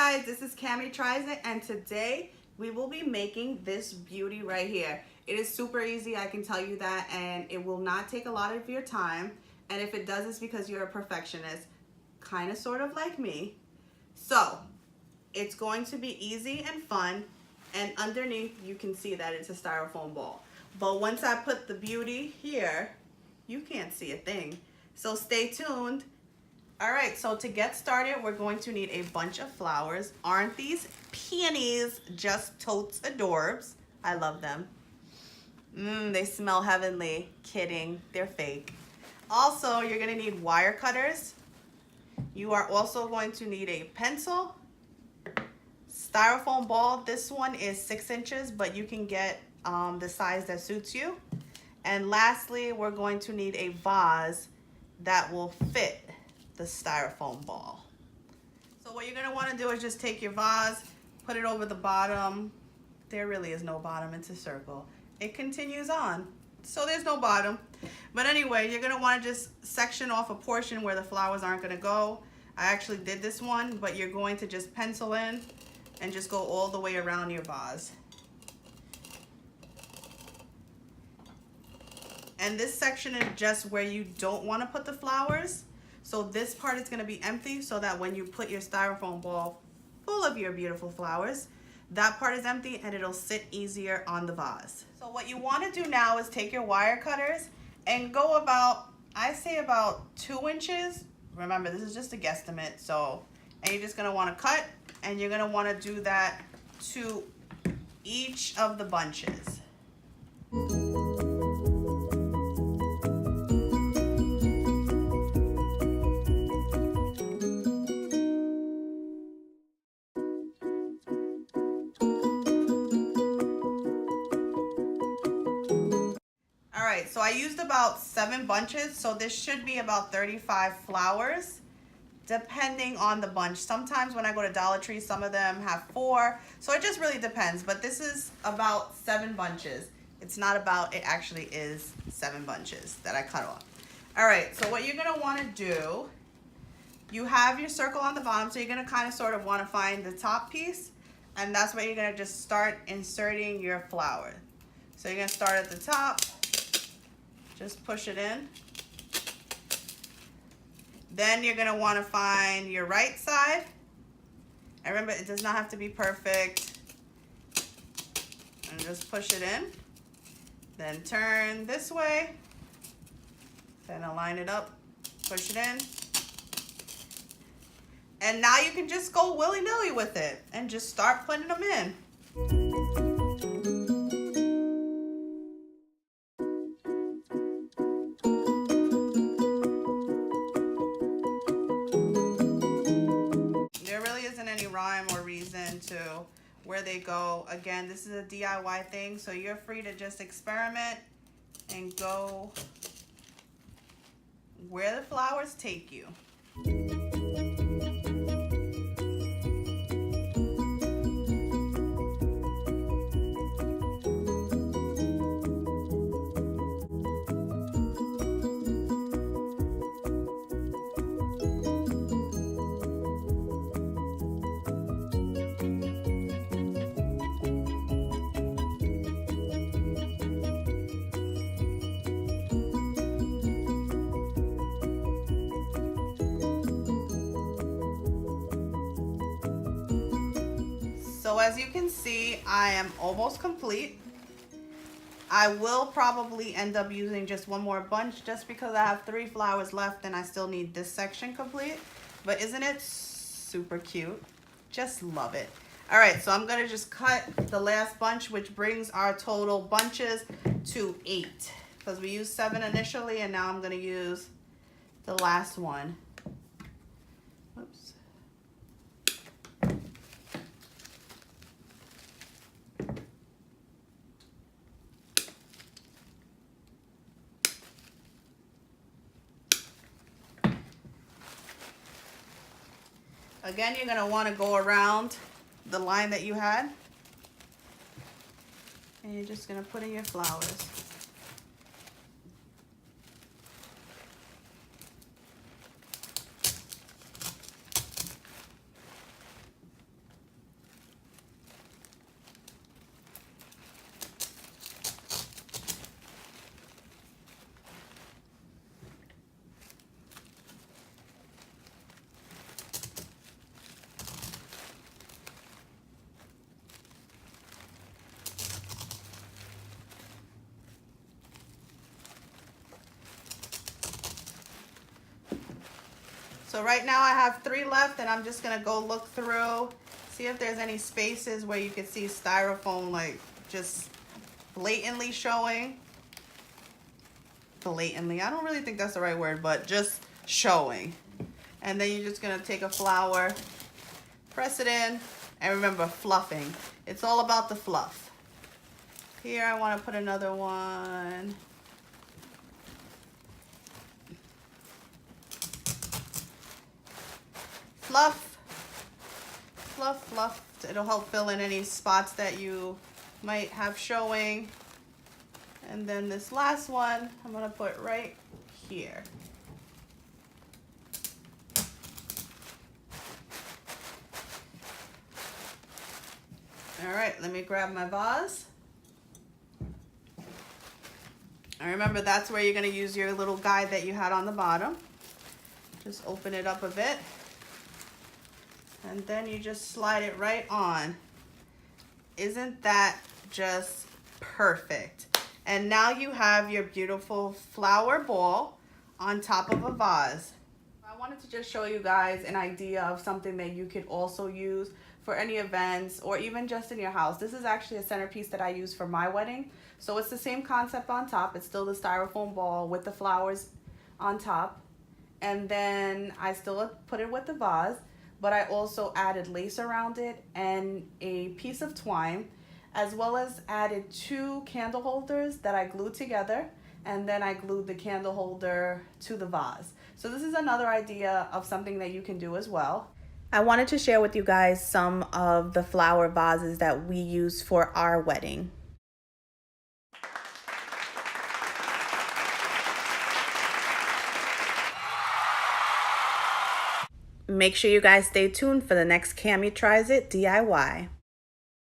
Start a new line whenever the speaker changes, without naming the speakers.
guys, this is Cami Tries It, and today we will be making this beauty right here. It is super easy, I can tell you that, and it will not take a lot of your time. And if it does, it's because you're a perfectionist, kind of sort of like me. So it's going to be easy and fun, and underneath you can see that it's a styrofoam ball. But once I put the beauty here, you can't see a thing. So stay tuned. All right, so to get started, we're going to need a bunch of flowers. Aren't these peonies just totes adorbs? I love them. They smell heavenly. Kidding, they're fake. Also, you're gonna need wire cutters. You are also going to need a pencil, styrofoam ball. This one is 6 inches, but you can get the size that suits you. And lastly, we're going to need a vase that will fit the styrofoam ball. So what you're gonna wanna do is just take your vase, put it over the bottom. There really is no bottom, it's a circle. It continues on, so there's no bottom. But anyway, you're gonna wanna just section off a portion where the flowers aren't gonna go. I actually did this one, but you're going to just pencil in and just go all the way around your vase. And this section is just where you don't wanna put the flowers. So this part is gonna be empty so that when you put your styrofoam ball full of your beautiful flowers, that part is empty and it'll sit easier on the vase. So what you wanna do now is take your wire cutters and go about, I say about 2 inches. Remember, this is just a guesstimate. So, and you're just gonna wanna cut, and you're gonna wanna do that to each of the bunches. Alright, so I used about 7 bunches, so this should be about 35 flowers, depending on the bunch. Sometimes when I go to Dollar Tree, some of them have 4, so it just really depends. But this is about 7 bunches. It's not about, it actually is 7 bunches that I cut off. Alright, so what you're going to want to do, you have your circle on the bottom, so you're going to kind of sort of want to find the top piece, and that's where you're going to just start inserting your flower. So you're going to start at the top. Just push it in. Then you're gonna wanna find your right side. And remember, it does not have to be perfect. And just push it in. Then turn this way. Then align it up, push it in. And now you can just go willy-nilly with it and just start putting them in. Rhyme or reason to where they go. Again, this is a DIY thing, so you're free to just experiment and go where the flowers take you. So as you can see, I am almost complete. I will probably end up using just one more bunch just because I have 3 flowers left and I still need this section complete. But isn't it super cute? Just love it. All right, so I'm gonna just cut the last bunch, which brings our total bunches to 8. Because we used 7 initially and now I'm gonna use the last one. Oops. Again, you're gonna wanna go around the line that you had. And you're just gonna put in your flowers. So right now I have 3 left, and I'm just gonna go look through, see if there's any spaces where you can see styrofoam like just blatantly showing. Blatantly, I don't really think that's the right word, but just showing. And then you're just gonna take a flower, press it in, and remember, fluffing. It's all about the fluff. Here I want to put another one. Fluff, fluff, fluff. It'll help fill in any spots that you might have showing. And then this last one, I'm gonna put right here. All right, let me grab my vase. And remember, that's where you're gonna use your little guide that you had on the bottom. Just open it up a bit. And then you just slide it right on. Isn't that just perfect? And now you have your beautiful flower ball on top of a vase. I wanted to just show you guys an idea of something that you could also use for any events or even just in your house. This is actually a centerpiece that I use for my wedding. So it's the same concept on top. It's still the styrofoam ball with the flowers on top. And then I still put it with the vase, but I also added lace around it and a piece of twine, as well as added 2 candle holders that I glued together, and then I glued the candle holder to the vase. So this is another idea of something that you can do as well. I wanted to share with you guys some of the flower vases that we use for our wedding. Make sure you guys stay tuned for the next Cami Tries It DIY.